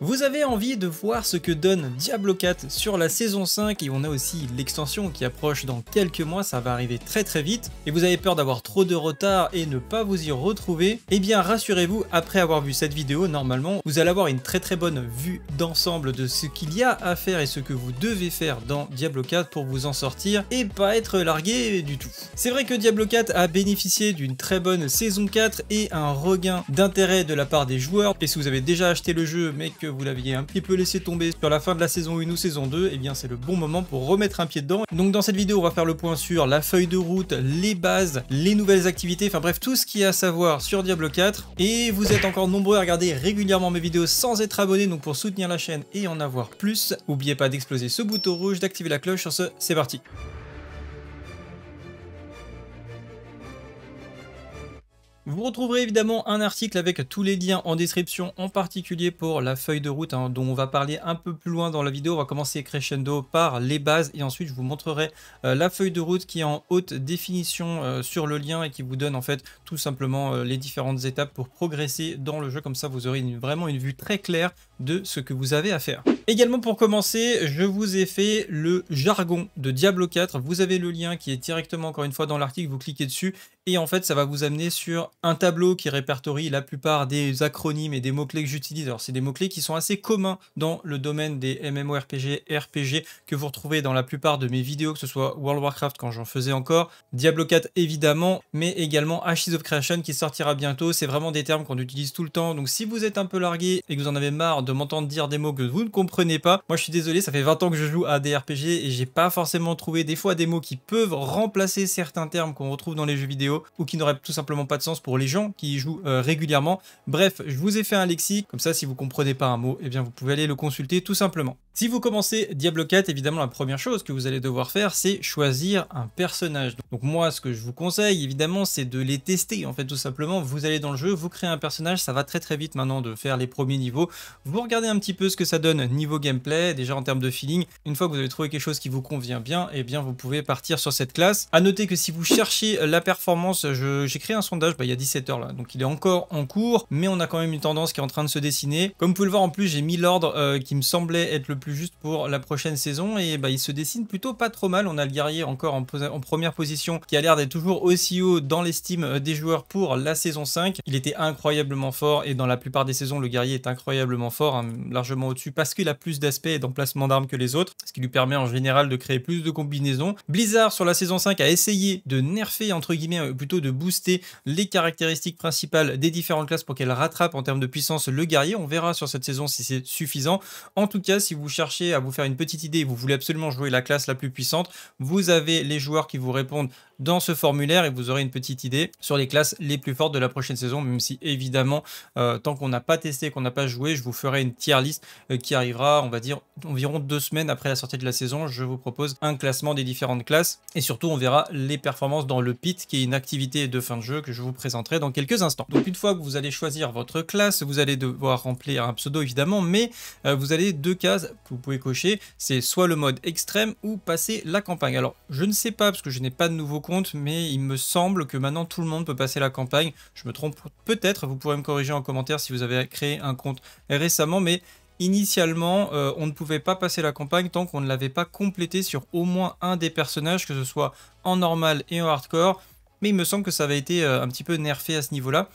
Vous avez envie de voir ce que donne Diablo 4 sur la saison 5 et on a aussi l'extension qui approche dans quelques mois, ça va arriver très vite et vous avez peur d'avoir trop de retard et ne pas vous y retrouver, eh bien rassurez-vous, après avoir vu cette vidéo, normalement vous allez avoir une très bonne vue d'ensemble de ce qu'il y a à faire et ce que vous devez faire dans Diablo 4 pour vous en sortir et pas être largué du tout. C'est vrai que Diablo 4 a bénéficié d'une très bonne saison 4 et un regain d'intérêt de la part des joueurs, et si vous avez déjà acheté le jeu mais que vous l'aviez un petit peu laissé tomber sur la fin de la saison 1 ou saison 2, et bien c'est le bon moment pour remettre un pied dedans. Donc dans cette vidéo on va faire le point sur la feuille de route, les bases, les nouvelles activités, enfin bref tout ce qu'il y a à savoir sur Diablo 4. Et vous êtes encore nombreux à regarder régulièrement mes vidéos sans être abonné, donc pour soutenir la chaîne et en avoir plus, n'oubliez pas d'exploser ce bouton rouge, d'activer la cloche. Sur ce, c'est parti. Vous retrouverez évidemment un article avec tous les liens en description, en particulier pour la feuille de route dont on va parler un peu plus loin dans la vidéo. On va commencer crescendo par les bases et ensuite je vous montrerai la feuille de route qui est en haute définition sur le lien et qui vous donne en fait tout simplement les différentes étapes pour progresser dans le jeu. Comme ça vous aurez vraiment une vue très claire de ce que vous avez à faire. Également pour commencer, je vous ai fait le jargon de Diablo 4. Vous avez le lien qui est directement encore une fois dans l'article, vous cliquez dessus et en fait ça va vous amener sur un tableau qui répertorie la plupart des acronymes et des mots-clés que j'utilise. Alors c'est des mots-clés qui sont assez communs dans le domaine des MMORPG et RPG que vous retrouvez dans la plupart de mes vidéos, que ce soit World of Warcraft quand j'en faisais encore, Diablo 4 évidemment, mais également Ashes of Creation qui sortira bientôt. C'est vraiment des termes qu'on utilise tout le temps, donc si vous êtes un peu largué et que vous en avez marre de m'entendre dire des mots que vous ne comprenez pas, moi je suis désolé, ça fait 20 ans que je joue à des RPG et j'ai pas forcément trouvé des fois des mots qui peuvent remplacer certains termes qu'on retrouve dans les jeux vidéo ou qui n'auraient tout simplement pas de sens pour les gens qui y jouent régulièrement. Bref, je vous ai fait un lexique, comme ça si vous comprenez pas un mot, eh bien vous pouvez aller le consulter tout simplement. Si vous commencez Diablo 4, évidemment la première chose que vous allez devoir faire, c'est choisir un personnage. Donc moi, ce que je vous conseille, évidemment, c'est de les tester. En fait, tout simplement, vous allez dans le jeu, vous créez un personnage, ça va très vite maintenant de faire les premiers niveaux. Vous regardez un petit peu ce que ça donne niveau gameplay, déjà en termes de feeling. Une fois que vous avez trouvé quelque chose qui vous convient bien, eh bien vous pouvez partir sur cette classe. À noter que si vous cherchez la performance, j'ai créé un sondage il y a 17 heures là, donc il est encore en cours, mais on a quand même une tendance qui est en train de se dessiner. Comme vous pouvez le voir, en plus j'ai mis l'ordre qui me semblait être le plus juste pour la prochaine saison et il se dessine plutôt pas trop mal. On a le guerrier encore en première position qui a l'air d'être toujours aussi haut dans l'estime des joueurs pour la saison 5. Il était incroyablement fort et dans la plupart des saisons le guerrier est incroyablement fort, largement au-dessus parce qu'il a plus d'aspect et d'emplacement d'armes que les autres, ce qui lui permet en général de créer plus de combinaisons. Blizzard sur la saison 5 a essayé de nerfer entre guillemets, plutôt de booster les caractéristiques principales des différentes classes pour qu'elles rattrapent en termes de puissance le guerrier. On verra sur cette saison si c'est suffisant. En tout cas, si vous cherchez à vous faire une petite idée et vous voulez absolument jouer la classe la plus puissante, vous avez les joueurs qui vous répondent dans ce formulaire et vous aurez une petite idée sur les classes les plus fortes de la prochaine saison, même si évidemment tant qu'on n'a pas testé, qu'on n'a pas joué, je vous ferai une tier list qui arrivera, on va dire environ 2 semaines après la sortie de la saison. Je vous propose un classement des différentes classes et surtout on verra les performances dans le pit qui est une activité de fin de jeu que je vous présenterai dans quelques instants. Donc une fois que vous allez choisir votre classe, vous allez devoir remplir un pseudo évidemment, mais vous avez 2 cases que vous pouvez cocher, c'est soit le mode extrême ou passer la campagne. Alors je ne sais pas parce que je n'ai pas de nouveau compte, mais il me semble que maintenant tout le monde peut passer la campagne. Je me trompe peut-être, vous pourrez me corriger en commentaire si vous avez créé un compte récemment, mais initialement, on ne pouvait pas passer la campagne tant qu'on ne l'avait pas complété sur au moins un des personnages, que ce soit en normal et en hardcore, mais il me semble que ça avait été un petit peu nerfé à ce niveau-là.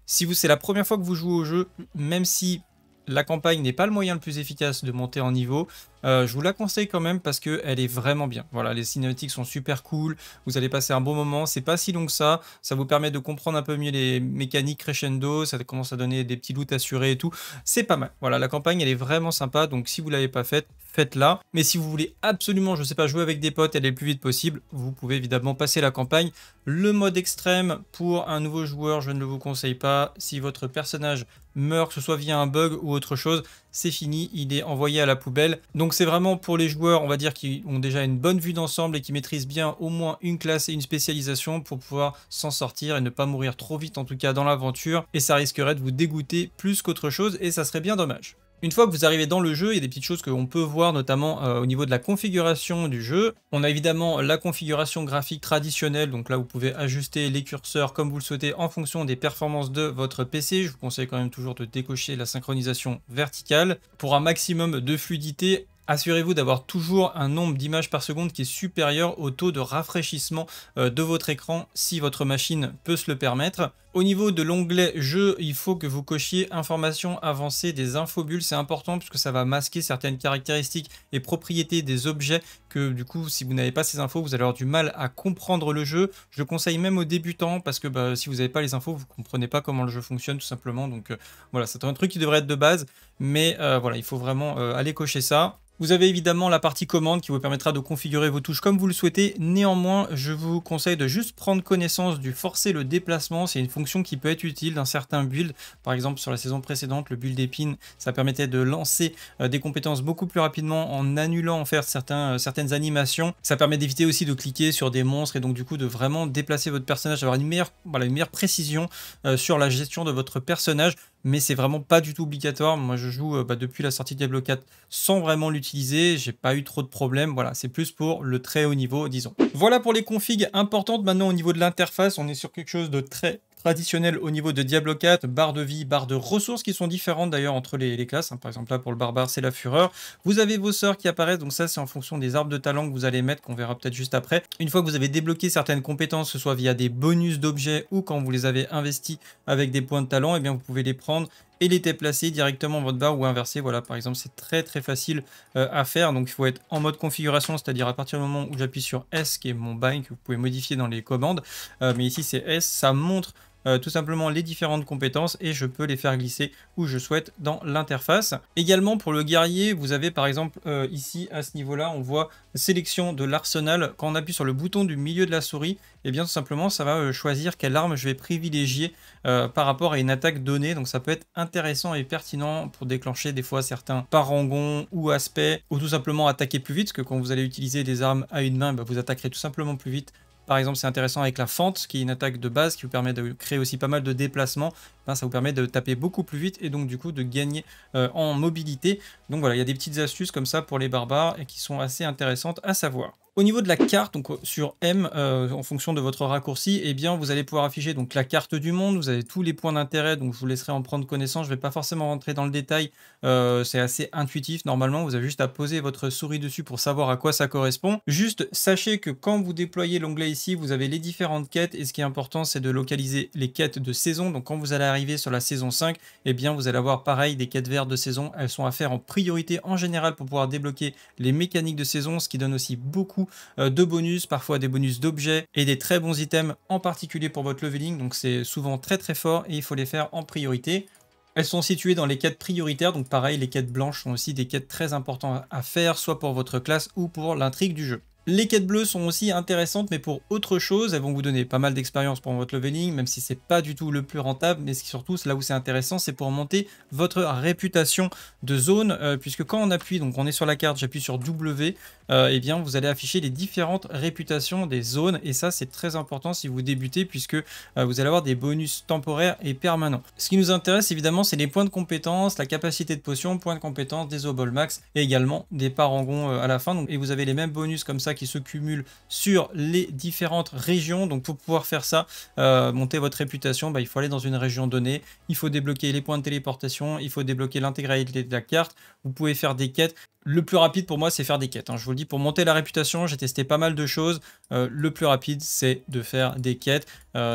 Si c'est la première fois que vous jouez au jeu, même si la campagne n'est pas le moyen le plus efficace de monter en niveau, je vous la conseille quand même parce qu'elle est vraiment bien. Voilà, les cinématiques sont super cool, vous allez passer un bon moment, c'est pas si long que ça vous permet de comprendre un peu mieux les mécaniques crescendo, ça commence à donner des petits loots assurés et tout, c'est pas mal. Voilà, la campagne elle est vraiment sympa, donc si vous l'avez pas faite, faites-la. Mais si vous voulez absolument, je sais pas, jouer avec des potes et aller le plus vite possible, vous pouvez évidemment passer la campagne. Le mode extrême, pour un nouveau joueur, je ne le vous conseille pas. Si votre personnage meurt, que ce soit via un bug ou autre chose, c'est fini, il est envoyé à la poubelle. Donc c'est vraiment pour les joueurs, on va dire, qui ont déjà une bonne vue d'ensemble et qui maîtrisent bien au moins une classe et une spécialisation pour pouvoir s'en sortir et ne pas mourir trop vite, en tout cas dans l'aventure. Et ça risquerait de vous dégoûter plus qu'autre chose et ça serait bien dommage. Une fois que vous arrivez dans le jeu, il y a des petites choses qu'on peut voir, notamment au niveau de la configuration du jeu. On a évidemment la configuration graphique traditionnelle, donc là vous pouvez ajuster les curseurs comme vous le souhaitez en fonction des performances de votre PC. Je vous conseille quand même toujours de décocher la synchronisation verticale. Pour un maximum de fluidité, assurez-vous d'avoir toujours un nombre d'images par seconde qui est supérieur au taux de rafraîchissement de votre écran si votre machine peut se le permettre. Au niveau de l'onglet jeu, il faut que vous cochiez informations avancées des infobulles. C'est important puisque ça va masquer certaines caractéristiques et propriétés des objets que du coup, si vous n'avez pas ces infos, vous allez avoir du mal à comprendre le jeu. Je le conseille même aux débutants parce que si vous n'avez pas les infos, vous ne comprenez pas comment le jeu fonctionne tout simplement. Donc voilà, c'est un truc qui devrait être de base, mais voilà, il faut vraiment aller cocher ça. Vous avez évidemment la partie commande qui vous permettra de configurer vos touches comme vous le souhaitez. Néanmoins, je vous conseille de juste prendre connaissance du forcer le déplacement. C'est une fonction qui peut être utile dans certains builds. Par exemple, sur la saison précédente, le build épine, ça permettait de lancer des compétences beaucoup plus rapidement en annulant en fait certaines animations. Ça permet d'éviter aussi de cliquer sur des monstres et donc du coup de vraiment déplacer votre personnage, d'avoir une meilleure précision sur la gestion de votre personnage. Mais c'est vraiment pas du tout obligatoire. Moi, je joue depuis la sortie de Diablo 4 sans vraiment l'utiliser. J'ai pas eu trop de problèmes. Voilà, c'est plus pour le très haut niveau, disons. Voilà pour les configs importantes. Maintenant, au niveau de l'interface, on est sur quelque chose de très traditionnel au niveau de Diablo 4, barre de vie, barre de ressources qui sont différentes d'ailleurs entre les classes. Par exemple là pour le barbare c'est la fureur. Vous avez vos sorts qui apparaissent, donc ça c'est en fonction des arbres de talent que vous allez mettre, qu'on verra peut-être juste après. Une fois que vous avez débloqué certaines compétences, que ce soit via des bonus d'objets ou quand vous les avez investis avec des points de talent, et bien vous pouvez les prendre et les déplacer directement dans votre barre ou inverser. Voilà, par exemple, c'est très facile à faire. Donc, il faut être en mode configuration, c'est-à-dire à partir du moment où j'appuie sur S, qui est mon bind, que vous pouvez modifier dans les commandes. Mais ici, c'est S, ça montre tout simplement les différentes compétences et je peux les faire glisser où je souhaite dans l'interface. Également pour le guerrier, vous avez par exemple ici à ce niveau-là, on voit sélection de l'arsenal. Quand on appuie sur le bouton du milieu de la souris, et bien tout simplement ça va choisir quelle arme je vais privilégier par rapport à une attaque donnée. Donc ça peut être intéressant et pertinent pour déclencher des fois certains parangons ou aspects, ou tout simplement attaquer plus vite, parce que quand vous allez utiliser des armes à une main, vous attaquerez tout simplement plus vite. Par exemple, c'est intéressant avec la fente, qui est une attaque de base, qui vous permet de créer aussi pas mal de déplacements. Ça vous permet de taper beaucoup plus vite et donc du coup de gagner en mobilité. Donc voilà, il y a des petites astuces comme ça pour les barbares et qui sont assez intéressantes à savoir. Au niveau de la carte, donc sur M, en fonction de votre raccourci, eh bien vous allez pouvoir afficher donc la carte du monde. Vous avez tous les points d'intérêt, donc je vous laisserai en prendre connaissance. Je ne vais pas forcément rentrer dans le détail. C'est assez intuitif. Normalement, vous avez juste à poser votre souris dessus pour savoir à quoi ça correspond. Juste sachez que quand vous déployez l'onglet ici, vous avez les différentes quêtes et ce qui est important, c'est de localiser les quêtes de saison. Donc quand vous allez arriver sur la saison 5, eh bien vous allez avoir pareil des quêtes vertes de saison. Elles sont à faire en priorité en général pour pouvoir débloquer les mécaniques de saison, ce qui donne aussi beaucoup de bonus, parfois des bonus d'objets et des très bons items, en particulier pour votre leveling. Donc c'est souvent très fort et il faut les faire en priorité. Elles sont situées dans les quêtes prioritaires, donc pareil, les quêtes blanches sont aussi des quêtes très importantes à faire, soit pour votre classe ou pour l'intrigue du jeu. Les quêtes bleues sont aussi intéressantes, mais pour autre chose. Elles vont vous donner pas mal d'expérience pour votre leveling, même si c'est pas du tout le plus rentable, mais surtout, là où c'est intéressant, c'est pour monter votre réputation de zone, puisque quand on appuie, donc on est sur la carte, j'appuie sur W, eh bien vous allez afficher les différentes réputations des zones, et ça c'est très important si vous débutez, puisque vous allez avoir des bonus temporaires et permanents. Ce qui nous intéresse évidemment, c'est les points de compétence, la capacité de potion, points de compétence, des obol max, et également des parangons à la fin. Donc, et vous avez les mêmes bonus comme ça qui se cumulent sur les différentes régions. Donc pour pouvoir faire ça, monter votre réputation, il faut aller dans une région donnée, il faut débloquer les points de téléportation, il faut débloquer l'intégralité de la carte, vous pouvez faire des quêtes. Le plus rapide pour moi, c'est faire des quêtes. Je vous le dis, pour monter la réputation, j'ai testé pas mal de choses. Le plus rapide, c'est de faire des quêtes.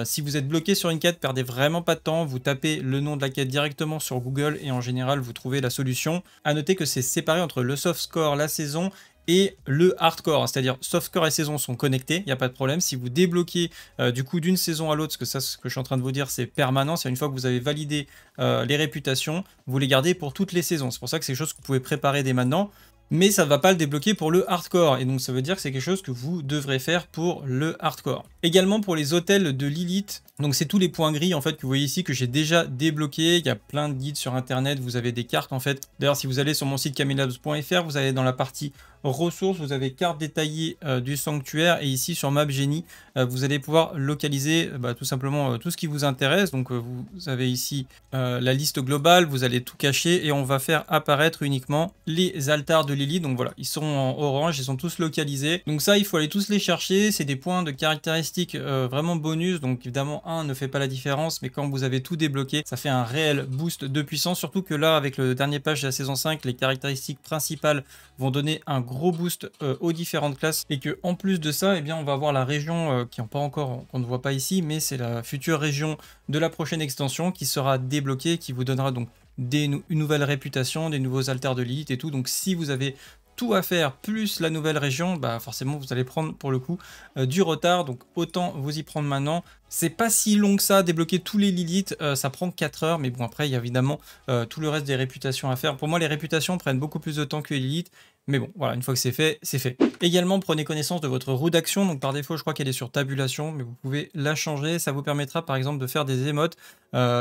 Si vous êtes bloqué sur une quête, perdez vraiment pas de temps. Vous tapez le nom de la quête directement sur Google et en général, vous trouvez la solution. À noter que c'est séparé entre le soft score, la saison et le hardcore, c'est-à-dire softcore et saison sont connectés, il n'y a pas de problème. Si vous débloquez du coup d'une saison à l'autre, parce que ça, ce que je suis en train de vous dire, c'est permanent, c'est une fois que vous avez validé les réputations, vous les gardez pour toutes les saisons. C'est pour ça que c'est quelque chose que vous pouvez préparer dès maintenant. mais ça ne va pas le débloquer pour le hardcore, et donc ça veut dire que c'est quelque chose que vous devrez faire pour le hardcore. Également pour les hôtels de Lilith, donc c'est tous les points gris en fait que vous voyez ici que j'ai déjà débloqués. Il y a plein de guides sur internet, vous avez des cartes en fait. D'ailleurs si vous allez sur mon site camelabs.fr, vous allez dans la partie ressources, vous avez carte détaillée du sanctuaire, et ici sur Map Genie, vous allez pouvoir localiser tout simplement tout ce qui vous intéresse. Donc vous avez ici la liste globale, vous allez tout cacher et on va faire apparaître uniquement les altars de Lilith. Donc voilà, ils sont en orange, ils sont tous localisés. Donc ça, il faut aller tous les chercher. C'est des points de caractéristiques vraiment bonus. Donc évidemment, un ne fait pas la différence, mais quand vous avez tout débloqué, ça fait un réel boost de puissance. Surtout que là, avec le dernier patch de la saison 5, les caractéristiques principales vont donner un gros boost aux différentes classes, et que en plus de ça, eh bien, on va avoir la région qui n'est pas encore, qu'on ne voit pas ici, mais c'est la future région de la prochaine extension qui sera débloquée, qui vous donnera donc une nouvelle réputation, des nouveaux altars de Lilith et tout. Donc si vous avez tout à faire plus la nouvelle région, bah forcément vous allez prendre pour le coup du retard, donc autant vous y prendre maintenant. C'est pas si long que ça, débloquer tous les Lilith, ça prend 4 heures, mais bon après il y a évidemment tout le reste des réputations à faire. Pour moi les réputations prennent beaucoup plus de temps que les Lilith, mais bon voilà, une fois que c'est fait, c'est fait. Également prenez connaissance de votre roue d'action, donc par défaut je crois qu'elle est sur tabulation, mais vous pouvez la changer, ça vous permettra par exemple de faire des émotes.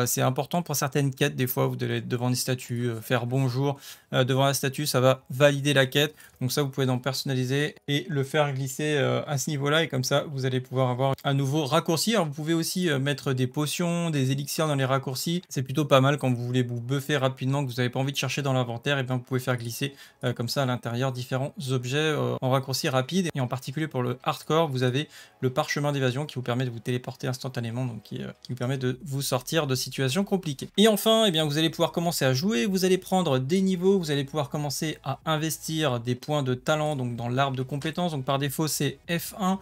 C'est important pour certaines quêtes, des fois vous devez être devant des statues, faire bonjour devant la statue, ça va valider la quête, donc ça vous pouvez en personnaliser et le faire glisser à ce niveau là, et comme ça vous allez pouvoir avoir un nouveau raccourci. Alors vous pouvez aussi mettre des potions, des élixirs dans les raccourcis, c'est plutôt pas mal quand vous voulez vous buffer rapidement, que vous n'avez pas envie de chercher dans l'inventaire, et bien vous pouvez faire glisser comme ça à l'intérieur différents objets en raccourci rapide. Et en particulier pour le hardcore, vous avez le parchemin d'évasion qui vous permet de vous téléporter instantanément, donc qui vous permet de vous sortir de situations compliquées. Et enfin, eh bien, vous allez pouvoir commencer à jouer, vous allez prendre des niveaux, vous allez pouvoir commencer à investir des points de talent donc dans l'arbre de compétences. Donc par défaut c'est F1.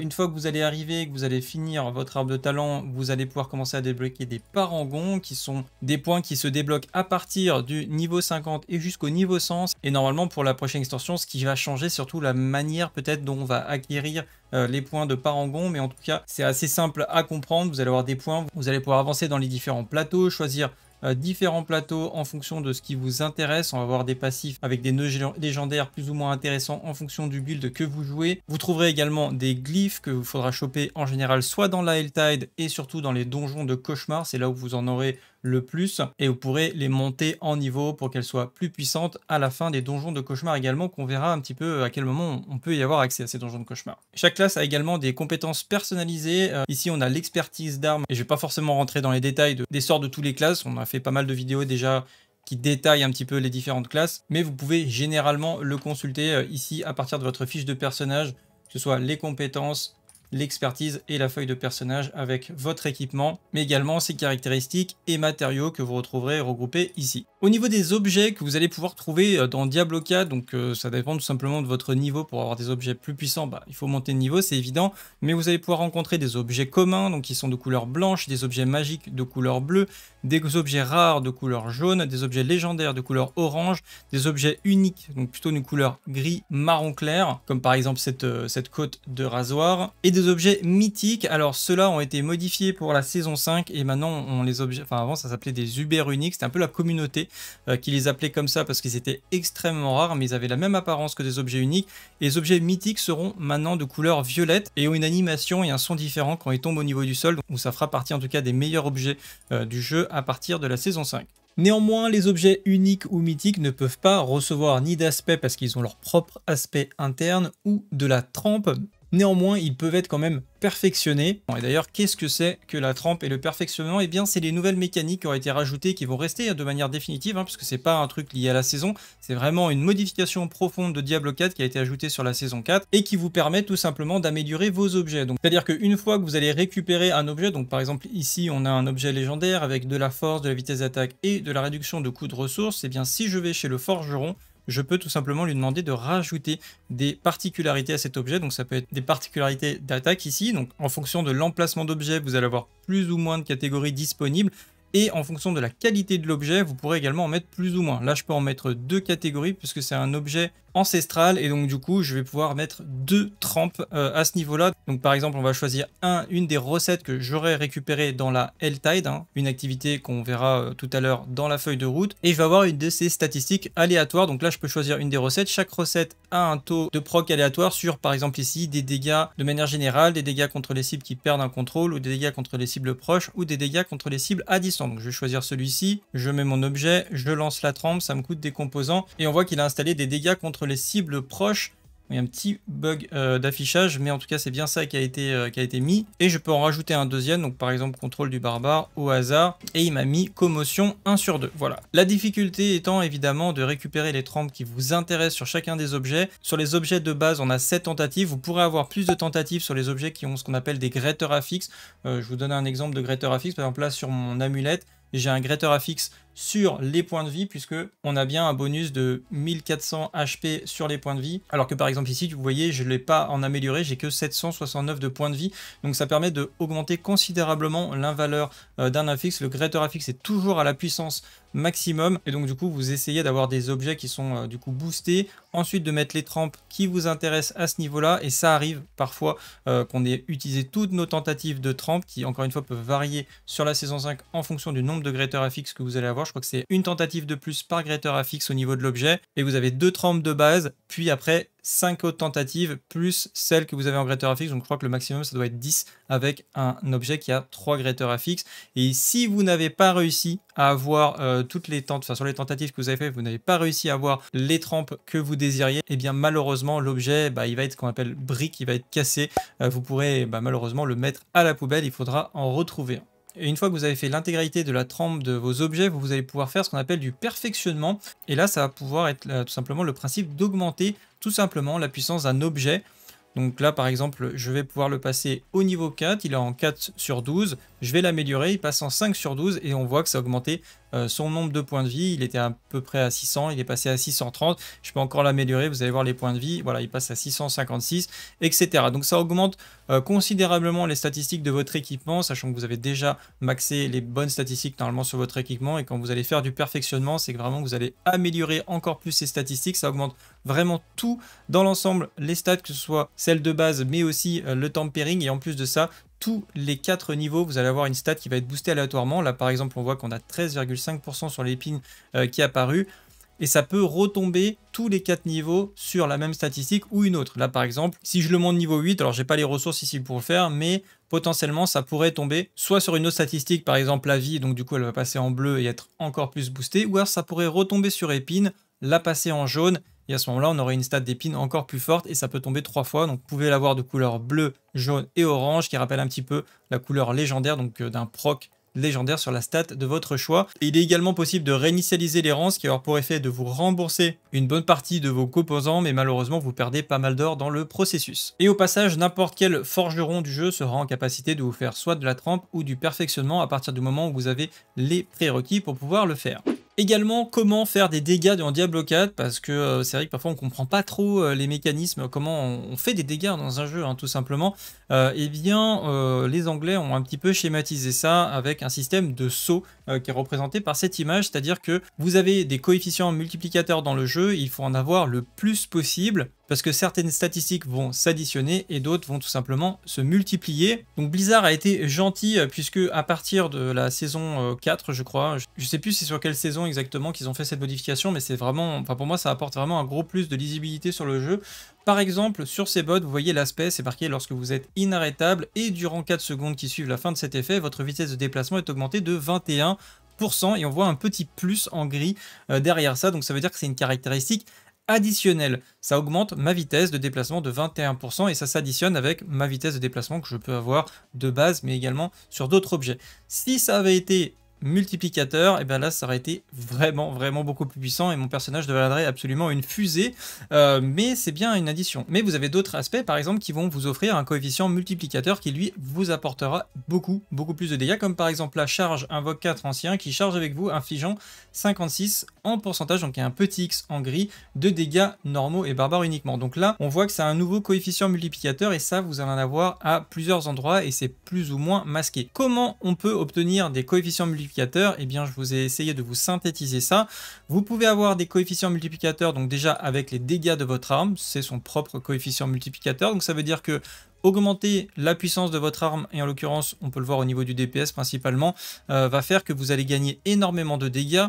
Une fois que vous allez arriver, que vous allez finir votre arbre de talent, vous allez pouvoir commencer à débloquer des parangons, qui sont des points qui se débloquent à partir du niveau 50 et jusqu'au niveau 100. Et normalement pour la prochaine extension, ce qui va changer surtout la manière peut-être dont on va acquérir les points de parangon, mais en tout cas c'est assez simple à comprendre. Vous allez avoir des points, vous allez pouvoir avancer dans les différents plateaux, choisir différents plateaux en fonction de ce qui vous intéresse. On va avoir des passifs avec des nœuds légendaires plus ou moins intéressants en fonction du build que vous jouez. Vous trouverez également des glyphes que vous faudra choper en général soit dans la Helltide et surtout dans les donjons de cauchemar, c'est là où vous en aurez le plus, et vous pourrez les monter en niveau pour qu'elles soient plus puissantes à la fin des donjons de cauchemar également, qu'on verra un petit peu à quel moment on peut y avoir accès à ces donjons de cauchemar. Chaque classe a également des compétences personnalisées. Ici on a l'expertise d'armes, et je vais pas forcément rentrer dans les détails des sorts de toutes les classes, on a fait pas mal de vidéos déjà qui détaillent un petit peu les différentes classes, mais vous pouvez généralement le consulter ici à partir de votre fiche de personnage, que ce soit les compétences, l'expertise et la feuille de personnage avec votre équipement, mais également ses caractéristiques et matériaux que vous retrouverez regroupés ici. Au niveau des objets que vous allez pouvoir trouver dans Diablo 4, donc ça dépend tout simplement de votre niveau. Pour avoir des objets plus puissants, il faut monter de niveau, c'est évident, mais vous allez pouvoir rencontrer des objets communs, donc qui sont de couleur blanche, des objets magiques de couleur bleue, des objets rares de couleur jaune, des objets légendaires de couleur orange, des objets uniques, donc plutôt d'une couleur gris marron clair, comme par exemple cette côte de rasoir, et des objets mythiques. Alors ceux-là ont été modifiés pour la saison 5, et maintenant on les objets, enfin avant ça s'appelait des Uber uniques, c'était un peu la communauté qui les appelait comme ça parce qu'ils étaient extrêmement rares, mais ils avaient la même apparence que des objets uniques. Et les objets mythiques seront maintenant de couleur violette et ont une animation et un son différent quand ils tombent au niveau du sol, donc ça fera partie en tout cas des meilleurs objets du jeu à partir de la saison 5. Néanmoins, les objets uniques ou mythiques ne peuvent pas recevoir ni d'aspect parce qu'ils ont leur propre aspect interne ou de la trempe. Néanmoins, ils peuvent être quand même perfectionnés. Et d'ailleurs, qu'est-ce que c'est que la trempe et le perfectionnement? Eh bien, c'est les nouvelles mécaniques qui ont été rajoutées, qui vont rester de manière définitive, parce que c'est pas un truc lié à la saison, c'est vraiment une modification profonde de Diablo 4 qui a été ajoutée sur la saison 4 et qui vous permet tout simplement d'améliorer vos objets. Donc, c'est-à-dire qu'une fois que vous allez récupérer un objet, donc par exemple ici on a un objet légendaire avec de la force, de la vitesse d'attaque et de la réduction de coûts de ressources, et bien si je vais chez le forgeron, je peux tout simplement lui demander de rajouter des particularités à cet objet. Donc ça peut être des particularités d'attaque ici. Donc en fonction de l'emplacement d'objet, vous allez avoir plus ou moins de catégories disponibles. Et en fonction de la qualité de l'objet, vous pourrez également en mettre plus ou moins. Là, je peux en mettre 2 catégories puisque c'est un objet ancestrale, et donc du coup je vais pouvoir mettre 2 trempes à ce niveau là. Donc par exemple on va choisir une des recettes que j'aurais récupéré dans la Helltide, hein, une activité qu'on verra tout à l'heure dans la feuille de route, et je vais avoir une de ces statistiques aléatoires. Donc là je peux choisir une des recettes, chaque recette a un taux de proc aléatoire sur par exemple ici des dégâts de manière générale, des dégâts contre les cibles qui perdent un contrôle, ou des dégâts contre les cibles proches, ou des dégâts contre les cibles à distance. Donc je vais choisir celui-ci, je mets mon objet, je lance la trempe, ça me coûte des composants, et on voit qu'il a installé des dégâts contre les cibles proches. Il y a un petit bug d'affichage, mais en tout cas c'est bien ça qui a été mis. Et je peux en rajouter un deuxième, donc par exemple contrôle du barbare au hasard, et il m'a mis commotion 1 sur 2. Voilà. La difficulté étant évidemment de récupérer les trempes qui vous intéressent sur chacun des objets. Sur les objets de base, on a 7 tentatives. Vous pourrez avoir plus de tentatives sur les objets qui ont ce qu'on appelle des greater affixes. Je vous donne un exemple de greater affix. Par exemple là sur mon amulette, j'ai un greater affix sur les points de vie, puisque on a bien un bonus de 1400 HP sur les points de vie, alors que par exemple ici vous voyez je ne l'ai pas en amélioré, j'ai que 769 de points de vie, donc ça permet de augmenter considérablement la valeur d'un affix. Le greater affix est toujours à la puissance maximum, et donc du coup vous essayez d'avoir des objets qui sont du coup boostés, ensuite de mettre les trempes qui vous intéressent à ce niveau là, et ça arrive parfois qu'on ait utilisé toutes nos tentatives de trempes qui encore une fois peuvent varier sur la saison 5 en fonction du nombre de greater affix que vous allez avoir. Je crois que c'est une tentative de plus par greater affix au niveau de l'objet, et vous avez 2 trempes de base, puis après 5 autres tentatives plus celles que vous avez en greater affix. Donc je crois que le maximum ça doit être 10 avec un objet qui a 3 greater affix. Et si vous n'avez pas réussi à avoir toutes les tentes, enfin sur les tentatives que vous avez fait, vous n'avez pas réussi à avoir les trempes que vous désiriez, et bien malheureusement l'objet il va être ce qu'on appelle brick, il va être cassé. Vous pourrez malheureusement le mettre à la poubelle, il faudra en retrouver un. Et une fois que vous avez fait l'intégralité de la trempe de vos objets, vous allez pouvoir faire ce qu'on appelle du perfectionnement. Et là, ça va pouvoir être tout simplement le principe d'augmenter tout simplement la puissance d'un objet. Donc là, par exemple, je vais pouvoir le passer au niveau 4, il est en 4 sur 12. Je vais l'améliorer, il passe en 5 sur 12, et on voit que ça a augmenté son nombre de points de vie. Il était à peu près à 600, il est passé à 630. Je peux encore l'améliorer, vous allez voir les points de vie. Voilà, il passe à 656, etc. Donc ça augmente considérablement les statistiques de votre équipement, sachant que vous avez déjà maxé les bonnes statistiques normalement sur votre équipement. Et quand vous allez faire du perfectionnement, c'est que vraiment vous allez améliorer encore plus ces statistiques. Ça augmente vraiment tout dans l'ensemble, les stats, que ce soit celles de base, mais aussi le tempering. Et en plus de ça, tous les 4 niveaux, vous allez avoir une stat qui va être boostée aléatoirement. Là, par exemple, on voit qu'on a 13,5% sur l'épine qui est apparue. Et ça peut retomber tous les 4 niveaux sur la même statistique ou une autre. Là, par exemple, si je le monte niveau 8, alors j'ai pas les ressources ici pour le faire, mais potentiellement, ça pourrait tomber soit sur une autre statistique, par exemple la vie, donc du coup, elle va passer en bleu et être encore plus boostée, ou alors ça pourrait retomber sur épine, la passer en jaune, et à ce moment-là, on aurait une stat d'épine encore plus forte, et ça peut tomber 3 fois. Donc, vous pouvez l'avoir de couleur bleu, jaune et orange, qui rappelle un petit peu la couleur légendaire, donc d'un proc légendaire sur la stat de votre choix. Et il est également possible de réinitialiser les rangs, ce qui aura pour effet de vous rembourser une bonne partie de vos composants, mais malheureusement vous perdez pas mal d'or dans le processus. Et au passage, n'importe quel forgeron du jeu sera en capacité de vous faire soit de la trempe ou du perfectionnement à partir du moment où vous avez les prérequis pour pouvoir le faire. Également, comment faire des dégâts dans Diablo 4, parce que c'est vrai que parfois on comprend pas trop les mécanismes, comment on fait des dégâts dans un jeu, hein, tout simplement. Eh bien, les Anglais ont un petit peu schématisé ça avec un système de saut qui est représenté par cette image, c'est-à-dire que vous avez des coefficients multiplicateurs dans le jeu, il faut en avoir le plus possible, parce que certaines statistiques vont s'additionner et d'autres vont tout simplement se multiplier. Donc Blizzard a été gentil, puisque à partir de la saison 4, je crois, je sais plus c'est sur quelle saison exactement qu'ils ont fait cette modification, mais c'est vraiment, enfin pour moi ça apporte vraiment un gros plus de lisibilité sur le jeu. Par exemple, sur ces bots, vous voyez l'aspect, c'est marqué lorsque vous êtes inarrêtable, et durant 4 secondes qui suivent la fin de cet effet, votre vitesse de déplacement est augmentée de 21%, et on voit un petit plus en gris derrière ça, donc ça veut dire que c'est une caractéristique additionnelle. Ça augmente ma vitesse de déplacement de 21%, et ça s'additionne avec ma vitesse de déplacement que je peux avoir de base, mais également sur d'autres objets. Si ça avait été multiplicateur, et bien là ça aurait été vraiment beaucoup plus puissant, et mon personnage deviendrait absolument une fusée, mais c'est bien une addition. Mais vous avez d'autres aspects par exemple qui vont vous offrir un coefficient multiplicateur qui lui vous apportera beaucoup plus de dégâts, comme par exemple la charge invoque 4 ancien qui charge avec vous infligeant 56 en pourcentage, donc il y a un petit X en gris, de dégâts normaux et barbares uniquement. Donc là, on voit que c'est un nouveau coefficient multiplicateur et ça, vous allez en avoir à plusieurs endroits et c'est plus ou moins masqué. Comment on peut obtenir des coefficients multiplicateurs? Eh bien, je vous ai essayé de vous synthétiser ça. Vous pouvez avoir des coefficients multiplicateurs, donc déjà avec les dégâts de votre arme, c'est son propre coefficient multiplicateur. Donc ça veut dire que augmenter la puissance de votre arme, et en l'occurrence, on peut le voir au niveau du DPS principalement, va faire que vous allez gagner énormément de dégâts.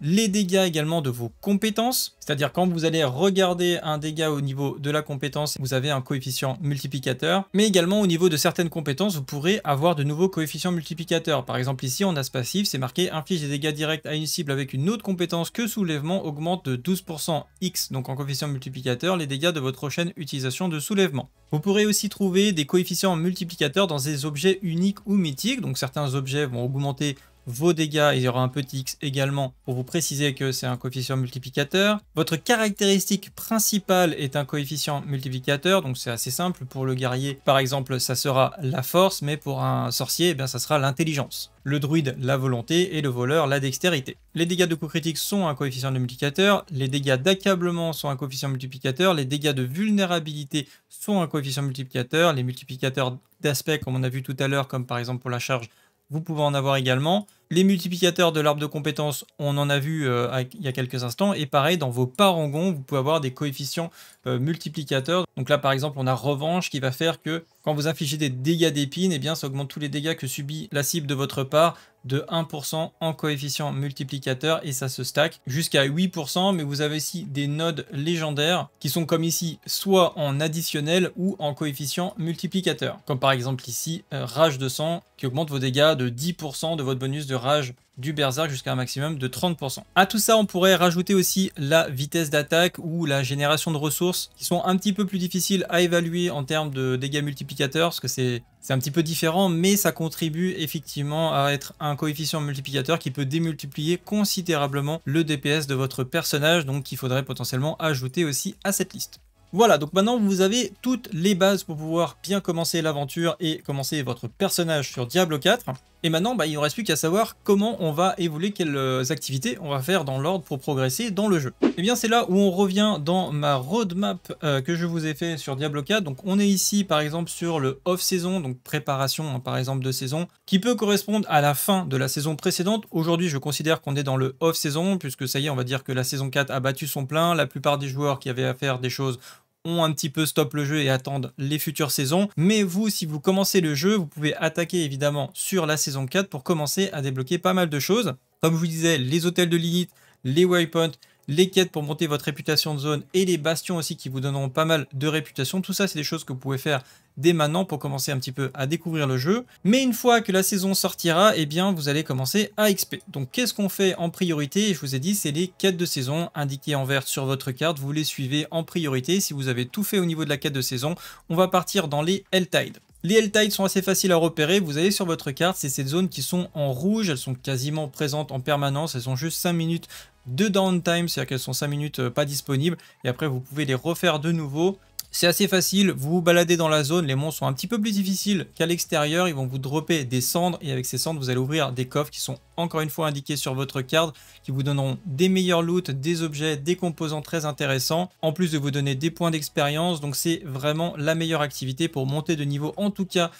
Les dégâts également de vos compétences, c'est-à-dire quand vous allez regarder un dégât au niveau de la compétence, vous avez un coefficient multiplicateur, mais également au niveau de certaines compétences, vous pourrez avoir de nouveaux coefficients multiplicateurs. Par exemple ici, on a ce passif, c'est marqué inflige des dégâts directs à une cible avec une autre compétence que soulèvement augmente de 12% X, donc en coefficient multiplicateur, les dégâts de votre prochaine utilisation de soulèvement. Vous pourrez aussi trouver des coefficients multiplicateurs dans des objets uniques ou mythiques, donc certains objets vont augmenter vos dégâts, il y aura un petit X également pour vous préciser que c'est un coefficient multiplicateur. Votre caractéristique principale est un coefficient multiplicateur, donc c'est assez simple. Pour le guerrier, par exemple, ça sera la force, mais pour un sorcier, eh bien, ça sera l'intelligence. Le druide, la volonté, et le voleur, la dextérité. Les dégâts de coup critique sont un coefficient multiplicateur, les dégâts d'accablement sont un coefficient multiplicateur, les dégâts de vulnérabilité sont un coefficient multiplicateur, les multiplicateurs d'aspect, comme on a vu tout à l'heure, comme par exemple pour la charge, vous pouvez en avoir également. Les multiplicateurs de l'arbre de compétences, on en a vu il y a quelques instants. Et pareil, dans vos parangons, vous pouvez avoir des coefficients multiplicateurs. Donc là, par exemple, on a revanche qui va faire que quand vous infligez des dégâts d'épine, eh bien, ça augmente tous les dégâts que subit la cible de votre part de 1% en coefficient multiplicateur et ça se stack jusqu'à 8%. Mais vous avez aussi des nodes légendaires qui sont comme ici, soit en additionnel ou en coefficient multiplicateur. Comme par exemple ici, rage de sang qui augmente vos dégâts de 10% de votre bonus de rage du berserk jusqu'à un maximum de 30%. À tout ça, on pourrait rajouter aussi la vitesse d'attaque ou la génération de ressources qui sont un petit peu plus difficiles à évaluer en termes de dégâts multiplicateurs parce que c'est un petit peu différent, mais ça contribue effectivement à être un coefficient multiplicateur qui peut démultiplier considérablement le DPS de votre personnage, donc il faudrait potentiellement ajouter aussi à cette liste. Voilà, donc maintenant vous avez toutes les bases pour pouvoir bien commencer l'aventure et commencer votre personnage sur Diablo 4. Et maintenant, il ne reste plus qu'à savoir comment on va évoluer, quelles activités on va faire dans l'ordre pour progresser dans le jeu. Et bien c'est là où on revient dans ma roadmap que je vous ai fait sur Diablo 4. Donc on est ici par exemple sur le off-saison, donc préparation par exemple de saison, qui peut correspondre à la fin de la saison précédente. Aujourd'hui je considère qu'on est dans le off-saison, puisque ça y est, on va dire que la saison 4 a battu son plein. La plupart des joueurs qui avaient à faire des choses ont un petit peu stop le jeu et attendent les futures saisons. Mais vous, si vous commencez le jeu, vous pouvez attaquer évidemment sur la saison 4 pour commencer à débloquer pas mal de choses. Comme je vous disais, les hôtels de Lilith, les waypoints, les quêtes pour monter votre réputation de zone et les bastions aussi qui vous donneront pas mal de réputation. Tout ça, c'est des choses que vous pouvez faire dès maintenant pour commencer un petit peu à découvrir le jeu. Mais une fois que la saison sortira, eh bien, vous allez commencer à XP. Donc, qu'est-ce qu'on fait en priorité? Je vous ai dit, c'est les quêtes de saison indiquées en vert sur votre carte. Vous les suivez en priorité. Si vous avez tout fait au niveau de la quête de saison, on va partir dans les Helltide. Les Helltide sont assez faciles à repérer. Vous allez sur votre carte, c'est ces zones qui sont en rouge. Elles sont quasiment présentes en permanence. Elles ont juste 5 minutes de downtime, c'est-à-dire qu'elles sont 5 minutes pas disponibles. Et après, vous pouvez les refaire de nouveau. C'est assez facile, vous vous baladez dans la zone, les monstres sont un petit peu plus difficiles qu'à l'extérieur, ils vont vous dropper des cendres et avec ces cendres vous allez ouvrir des coffres qui sont encore une fois indiqués sur votre carte, qui vous donneront des meilleurs loots, des objets, des composants très intéressants, en plus de vous donner des points d'expérience. Donc c'est vraiment la meilleure activité pour monter de niveau, en tout cas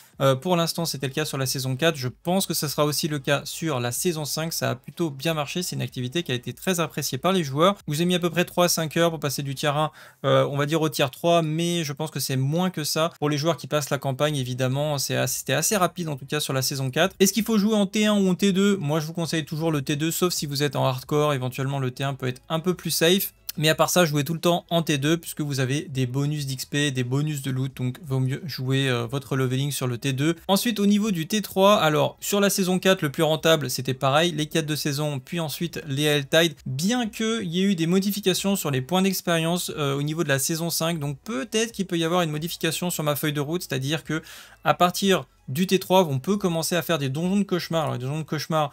pour l'instant c'était le cas sur la saison 4, je pense que ce sera aussi le cas sur la saison 5, ça a plutôt bien marché, c'est une activité qui a été très appréciée par les joueurs. Vous avez mis à peu près 3 à 5 heures pour passer du tier 1, on va dire au tier 3, mais je pense que c'est moins que ça. Pour les joueurs qui passent la campagne, évidemment, c'était assez rapide en tout cas sur la saison 4. Est-ce qu'il faut jouer en T1 ou en T2? Moi, je vous conseille toujours le T2, sauf si vous êtes en hardcore. Éventuellement, le T1 peut être un peu plus safe. Mais à part ça, jouez tout le temps en T2 puisque vous avez des bonus d'XP, des bonus de loot, donc vaut mieux jouer votre leveling sur le T2. Ensuite, au niveau du T3, alors sur la saison 4, le plus rentable, c'était pareil, les quêtes de saison, puis ensuite les Helltide, bien qu'il y ait eu des modifications sur les points d'expérience au niveau de la saison 5, donc peut-être qu'il peut y avoir une modification sur ma feuille de route, c'est-à-dire que à partir du T3, on peut commencer à faire des donjons de cauchemar. Alors, les donjons de cauchemar,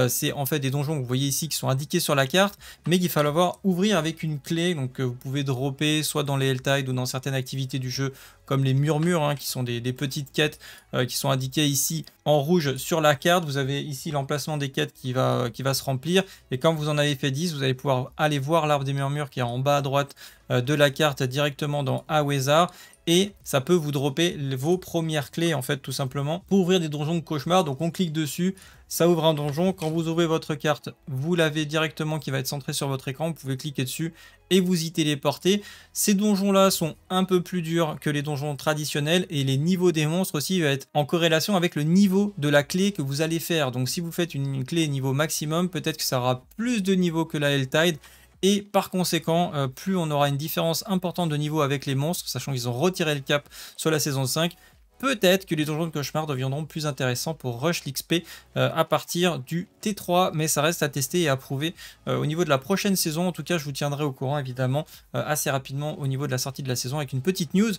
c'est en fait des donjons que vous voyez ici qui sont indiqués sur la carte, mais qu'il va falloir ouvrir avec une clé. Donc, vous pouvez dropper soit dans les Helltide ou dans certaines activités du jeu, comme les murmures, hein, qui sont des petites quêtes qui sont indiquées ici en rouge sur la carte. Vous avez ici l'emplacement des quêtes qui va se remplir. Et quand vous en avez fait 10, vous allez pouvoir aller voir l'arbre des murmures qui est en bas à droite de la carte directement dans Awezar. Et ça peut vous dropper vos premières clés, en fait, tout simplement, pour ouvrir des donjons de cauchemar. Donc, on clique dessus, ça ouvre un donjon. Quand vous ouvrez votre carte, vous l'avez directement qui va être centré sur votre écran. Vous pouvez cliquer dessus et vous y téléporter. Ces donjons-là sont un peu plus durs que les donjons traditionnels et les niveaux des monstres aussi va être en corrélation avec le niveau de la clé que vous allez faire. Donc, si vous faites une clé niveau maximum, peut-être que ça aura plus de niveaux que la Helltide. Et par conséquent, plus on aura une différence importante de niveau avec les monstres, sachant qu'ils ont retiré le cap sur la saison 5, peut-être que les donjons de cauchemar deviendront plus intéressants pour rush l'XP à partir du T3, mais ça reste à tester et à prouver au niveau de la prochaine saison. En tout cas, je vous tiendrai au courant évidemment assez rapidement au niveau de la sortie de la saison avec une petite news.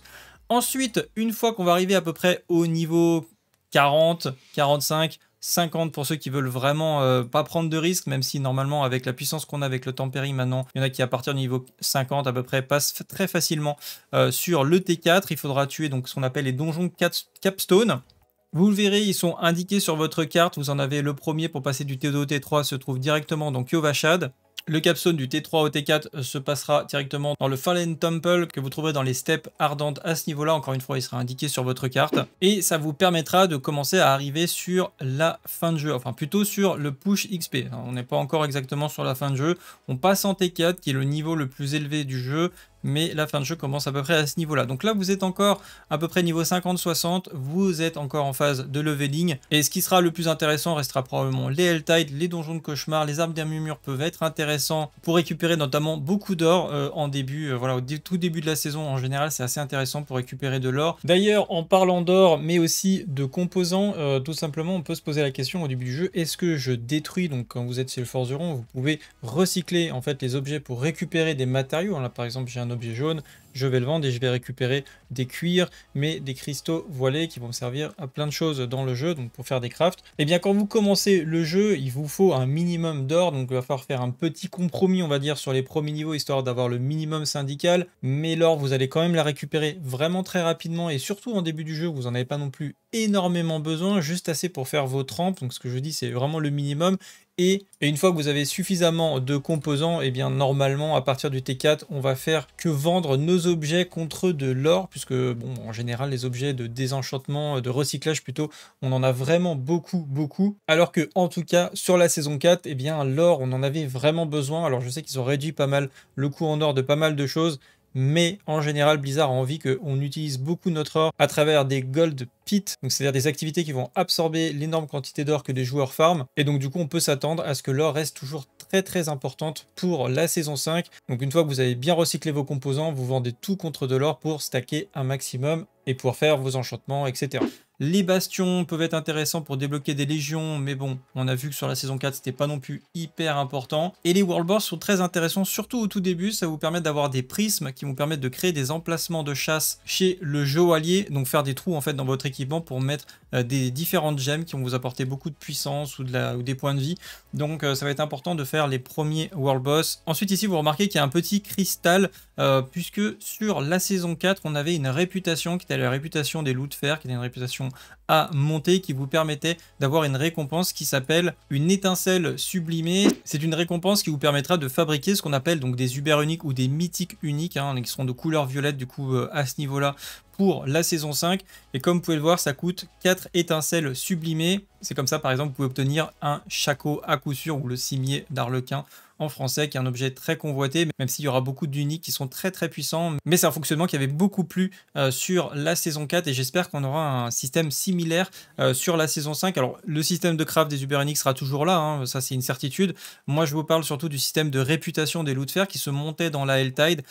Ensuite, une fois qu'on va arriver à peu près au niveau 40, 45, 50 pour ceux qui veulent vraiment pas prendre de risques, même si normalement avec la puissance qu'on a avec le Tempéry maintenant, il y en a qui à partir du niveau 50 à peu près passent très facilement sur le T4. Il faudra tuer donc ce qu'on appelle les donjons capstone. Vous le verrez, ils sont indiqués sur votre carte. Vous en avez le premier pour passer du T2 au T3 se trouve directement dans Kyovashad. Le capstone du T3 au T4 se passera directement dans le Fallen Temple que vous trouverez dans les steppes ardentes à ce niveau-là. Encore une fois, il sera indiqué sur votre carte. Et ça vous permettra de commencer à arriver sur la fin de jeu. Enfin, plutôt sur le push XP. Alors, on n'est pas encore exactement sur la fin de jeu. On passe en T4 qui est le niveau le plus élevé du jeu. Mais la fin de jeu commence à peu près à ce niveau-là. Donc là, vous êtes encore à peu près niveau 50-60. Vous êtes encore en phase de leveling. Et ce qui sera le plus intéressant restera probablement les Helltide, les donjons de cauchemar, les arbres des murmures peuvent être intéressants pour récupérer notamment beaucoup d'or en début. Voilà, au tout début de la saison, en général, c'est assez intéressant pour récupérer de l'or. D'ailleurs, en parlant d'or, mais aussi de composants, tout simplement, on peut se poser la question au début du jeu, est-ce que je détruis, donc quand vous êtes chez le forgeron, vous pouvez recycler en fait les objets pour récupérer des matériaux. Là, par exemple, j'ai un objet jaune, je vais le vendre et je vais récupérer des cuirs, mais des cristaux voilés qui vont me servir à plein de choses dans le jeu, donc pour faire des crafts. Et bien quand vous commencez le jeu, il vous faut un minimum d'or, donc il va falloir faire un petit compromis, on va dire, sur les premiers niveaux, histoire d'avoir le minimum syndical, mais l'or, vous allez quand même la récupérer vraiment très rapidement, et surtout en début du jeu, vous n'en avez pas non plus énormément besoin, juste assez pour faire vos trempes, donc ce que je dis, c'est vraiment le minimum. Et une fois que vous avez suffisamment de composants, et bien normalement à partir du T4, on va faire que vendre nos objets contre de l'or, puisque bon, en général les objets de désenchantement, de recyclage plutôt, on en a vraiment beaucoup. Alors que en tout cas sur la saison 4, et bien l'or on en avait vraiment besoin. Alors je sais qu'ils ont réduit pas mal le coût en or de pas mal de choses, mais en général Blizzard a envie qu'on utilise beaucoup notre or à travers des gold pits, donc c'est-à-dire des activités qui vont absorber l'énorme quantité d'or que des joueurs farment, et donc du coup on peut s'attendre à ce que l'or reste toujours très importante pour la saison 5. Donc une fois que vous avez bien recyclé vos composants, vous vendez tout contre de l'or pour stacker un maximum et pouvoir faire vos enchantements, etc. Les bastions peuvent être intéressants pour débloquer des légions, mais bon, on a vu que sur la saison 4, c'était pas non plus hyper important. Et les World Boss sont très intéressants, surtout au tout début, ça vous permet d'avoir des prismes qui vous permettent de créer des emplacements de chasse chez le joaillier, donc faire des trous en fait dans votre équipement pour mettre des différentes gemmes qui vont vous apporter beaucoup de puissance ou des points de vie. Donc ça va être important de faire les premiers World Boss. Ensuite ici, vous remarquez qu'il y a un petit cristal, puisque sur la saison 4, on avait une réputation qui était la réputation des loups de fer, qui était une réputation à monter, qui vous permettait d'avoir une récompense qui s'appelle une étincelle sublimée. C'est une récompense qui vous permettra de fabriquer ce qu'on appelle donc des Uber uniques ou des mythiques uniques, hein, qui seront de couleur violette du coup à ce niveau-là pour la saison 5. Et comme vous pouvez le voir, ça coûte 4 étincelles sublimées. C'est comme ça, par exemple, vous pouvez obtenir un Shaco à coup sûr, ou le cimier d'Arlequin en français, qui est un objet très convoité, même s'il y aura beaucoup d'uniques qui sont très puissants. Mais c'est un fonctionnement qui avait beaucoup plu sur la saison 4, et j'espère qu'on aura un système similaire sur la saison 5. Alors, le système de craft des Uber uniques sera toujours là, hein, ça c'est une certitude. Moi, je vous parle surtout du système de réputation des loups de fer qui se montait dans la Helltide.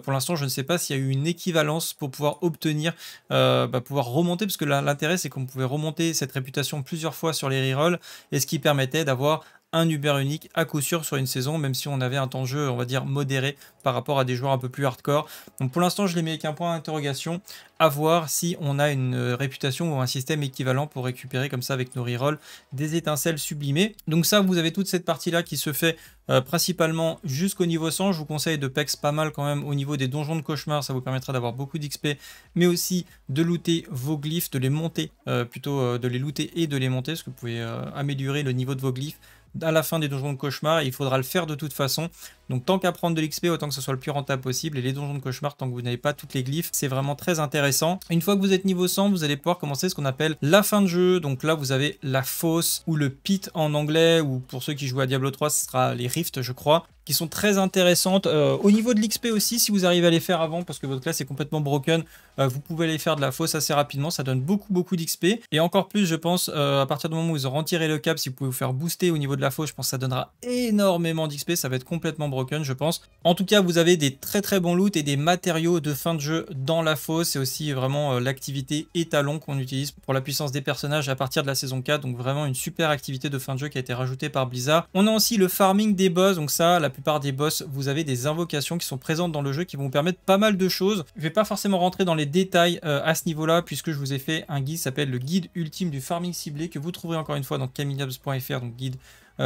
Pour l'instant, je ne sais pas s'il y a eu une équivalence pour pouvoir obtenir, pouvoir remonter, parce que l'intérêt, c'est qu'on pouvait remonter cette réputation plusieurs fois sur les rerolls, et ce qui permettait d'avoir un Uber unique à coup sûr sur une saison, même si on avait un temps de jeu, on va dire, modéré par rapport à des joueurs un peu plus hardcore. Donc pour l'instant, je les mets avec un point d'interrogation, à voir si on a une réputation ou un système équivalent pour récupérer comme ça avec nos rerolls des étincelles sublimées. Donc ça, vous avez toute cette partie-là qui se fait principalement jusqu'au niveau 100. Je vous conseille de pex pas mal quand même au niveau des donjons de cauchemar, ça vous permettra d'avoir beaucoup d'XP, mais aussi de looter vos glyphes, de les monter, de les looter et de les monter, parce que vous pouvez améliorer le niveau de vos glyphes à la fin des donjons de cauchemar, il faudra le faire de toute façon. Donc tant qu'à prendre de l'XP, autant que ce soit le plus rentable possible. Et les donjons de cauchemar, tant que vous n'avez pas toutes les glyphes, c'est vraiment très intéressant. Une fois que vous êtes niveau 100, vous allez pouvoir commencer ce qu'on appelle la fin de jeu. Donc là, vous avez la fosse ou le pit en anglais, ou pour ceux qui jouent à Diablo 3, ce sera les rifts, je crois, qui sont très intéressantes. Au niveau de l'XP aussi, si vous arrivez à les faire avant, parce que votre classe est complètement broken, vous pouvez aller faire de la fosse assez rapidement. Ça donne beaucoup d'XP. Et encore plus, je pense, à partir du moment où vous aurez retiré le cap, si vous pouvez vous faire booster au niveau de la fosse, je pense que ça donnera énormément d'XP. Ça va être complètement broken, je pense. En tout cas, vous avez des très bons loots et des matériaux de fin de jeu dans la fosse. C'est aussi vraiment l'activité étalon qu'on utilise pour la puissance des personnages à partir de la saison 4. Donc vraiment une super activité de fin de jeu qui a été rajoutée par Blizzard. On a aussi le farming des boss. Donc ça, la plupart des boss, vous avez des invocations qui sont présentes dans le jeu qui vont vous permettre pas mal de choses. Je vais pas forcément rentrer dans les détails à ce niveau-là, puisque je vous ai fait un guide qui s'appelle le guide ultime du farming ciblé, que vous trouverez encore une fois dans camillabs.fr, donc guide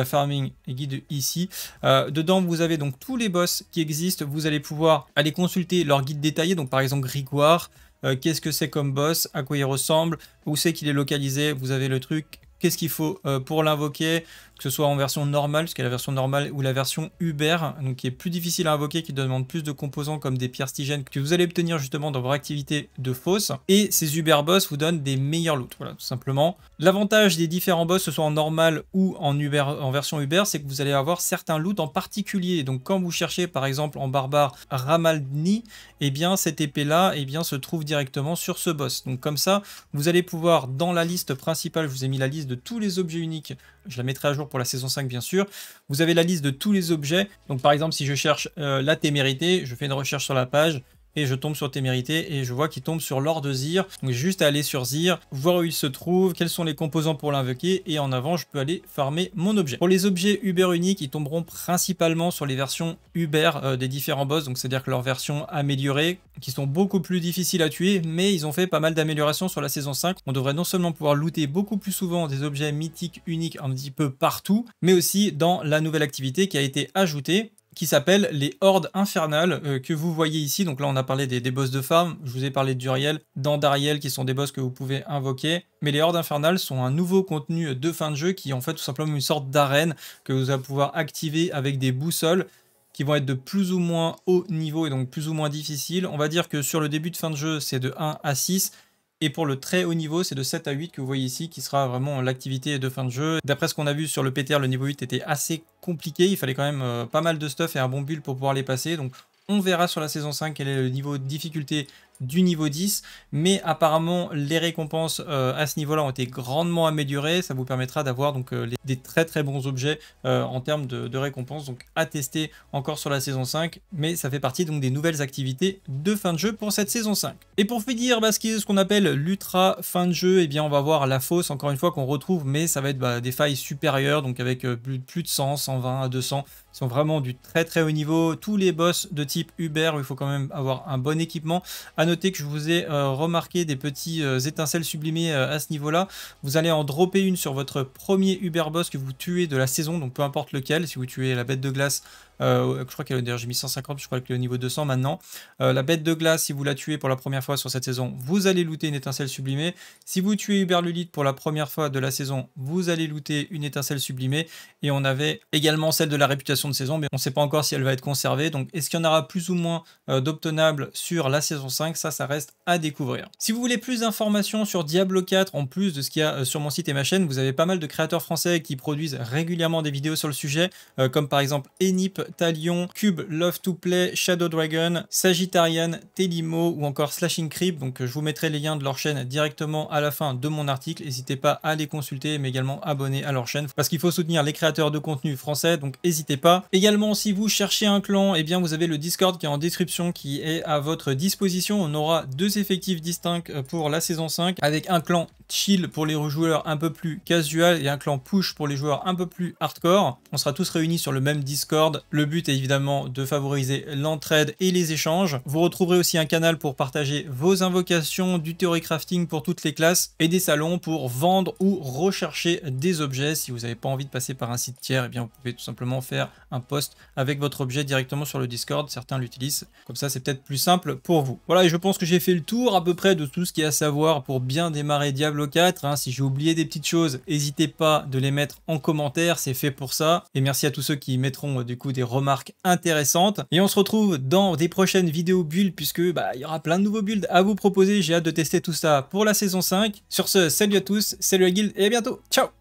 farming et guide ici. Dedans, vous avez donc tous les boss qui existent. Vous allez pouvoir aller consulter leur guide détaillé. Donc par exemple Grégoire, qu'est-ce que c'est comme boss, à quoi il ressemble, où c'est qu'il est localisé. Vous avez le truc, qu'est-ce qu'il faut pour l'invoquer, que ce soit en version normale, parce qu'il y a la version normale ou la version Uber, donc qui est plus difficile à invoquer, qui demande plus de composants comme des pierres stigènes que vous allez obtenir justement dans vos activités de fosse. Et ces Uber boss vous donnent des meilleurs loots, voilà, tout simplement. L'avantage des différents boss, que ce soit en normal ou en Uber, en version Uber, c'est que vous allez avoir certains loots en particulier. Donc quand vous cherchez par exemple en barbare Ramaldni, et bien cette épée là se trouve directement sur ce boss. Donc comme ça, vous allez pouvoir, dans la liste principale, je vous ai mis la liste de tous les objets uniques, je la mettrai à jour pour la saison 5 bien sûr, vous avez la liste de tous les objets. Donc par exemple si je cherche la témérité, je fais une recherche sur la page et je tombe sur témérité et je vois qu'il tombe sur l'or de Zir. Donc j'ai juste à aller sur Zir, voir où il se trouve, quels sont les composants pour l'invoquer, et en avant je peux aller farmer mon objet. Pour les objets Uber uniques, ils tomberont principalement sur les versions Uber des différents boss, donc c'est-à-dire que leurs versions améliorées, qui sont beaucoup plus difficiles à tuer, mais ils ont fait pas mal d'améliorations sur la saison 5. On devrait non seulement pouvoir looter beaucoup plus souvent des objets mythiques uniques un petit peu partout, mais aussi dans la nouvelle activité qui a été ajoutée, qui s'appelle les hordes infernales que vous voyez ici. Donc là on a parlé des boss de farm, je vous ai parlé d'Uriel, d'Andariel qui sont des boss que vous pouvez invoquer, mais les hordes infernales sont un nouveau contenu de fin de jeu qui est en fait tout simplement une sorte d'arène que vous allez pouvoir activer avec des boussoles qui vont être de plus ou moins haut niveau et donc plus ou moins difficiles. On va dire que sur le début de fin de jeu c'est de 1 à 6, et pour le très haut niveau, c'est de 7 à 8 que vous voyez ici, qui sera vraiment l'activité de fin de jeu. D'après ce qu'on a vu sur le PTR, le niveau 8 était assez compliqué. Il fallait quand même pas mal de stuff et un bon build pour pouvoir les passer. Donc on verra sur la saison 5 quel est le niveau de difficulté du niveau 10, mais apparemment les récompenses à ce niveau-là ont été grandement améliorées. Ça vous permettra d'avoir donc des très bons objets en termes de récompenses, donc à tester encore sur la saison 5, mais ça fait partie donc des nouvelles activités de fin de jeu pour cette saison 5. Et pour finir, ce qu'on appelle l'ultra fin de jeu, eh bien on va voir la fosse encore une fois qu'on retrouve, mais ça va être des failles supérieures, donc avec plus de 100, 120 à 200, qui sont vraiment du très haut niveau. Tous les boss de type Uber, il faut quand même avoir un bon équipement. À noter que je vous ai remarqué des petits étincelles sublimées à ce niveau-là. Vous allez en dropper une sur votre premier Uber boss que vous tuez de la saison, donc peu importe lequel. Si vous tuez la bête de glace, je crois qu'elle d'ailleurs j'ai mis 150, je crois qu'elle est au niveau 200 maintenant. La bête de glace, si vous la tuez pour la première fois sur cette saison, vous allez looter une étincelle sublimée. Si vous tuez Uber Lulith pour la première fois de la saison, vous allez looter une étincelle sublimée. Et on avait également celle de la réputation de saison, mais on ne sait pas encore si elle va être conservée. Donc est-ce qu'il y en aura plus ou moins d'obtenables sur la saison 5? Ça reste à découvrir. Si vous voulez plus d'informations sur Diablo 4, en plus de ce qu'il y a sur mon site et ma chaîne, vous avez pas mal de créateurs français qui produisent régulièrement des vidéos sur le sujet, comme par exemple Enip Talion, Cube, Love to Play, Shadow Dragon, Sagittarian, Telimo ou encore Slashing Creep. Donc je vous mettrai les liens de leur chaîne directement à la fin de mon article. N'hésitez pas à les consulter, mais également abonner à leur chaîne parce qu'il faut soutenir les créateurs de contenu français, donc n'hésitez pas. Également, si vous cherchez un clan, eh bien vous avez le Discord qui est en description, qui est à votre disposition. On aura 2 effectifs distincts pour la saison 5, avec un clan chill pour les joueurs un peu plus casual et un clan push pour les joueurs un peu plus hardcore. On sera tous réunis sur le même Discord. Le but est évidemment de favoriser l'entraide et les échanges. Vous retrouverez aussi un canal pour partager vos invocations, du theory crafting pour toutes les classes et des salons pour vendre ou rechercher des objets. Si vous n'avez pas envie de passer par un site tiers, eh bien vous pouvez tout simplement faire un post avec votre objet directement sur le Discord. Certains l'utilisent. Comme ça, c'est peut-être plus simple pour vous. Voilà, et je pense que j'ai fait le tour à peu près de tout ce qu'il y a à savoir pour bien démarrer Diablo 4. Hein. Si j'ai oublié des petites choses, n'hésitez pas de les mettre en commentaire, c'est fait pour ça. Et merci à tous ceux qui mettront du coup des remarques intéressantes. Et on se retrouve dans des prochaines vidéos builds, puisque il y aura plein de nouveaux builds à vous proposer. J'ai hâte de tester tout ça pour la saison 5. Sur ce, salut à tous, salut la guilde et à bientôt. Ciao!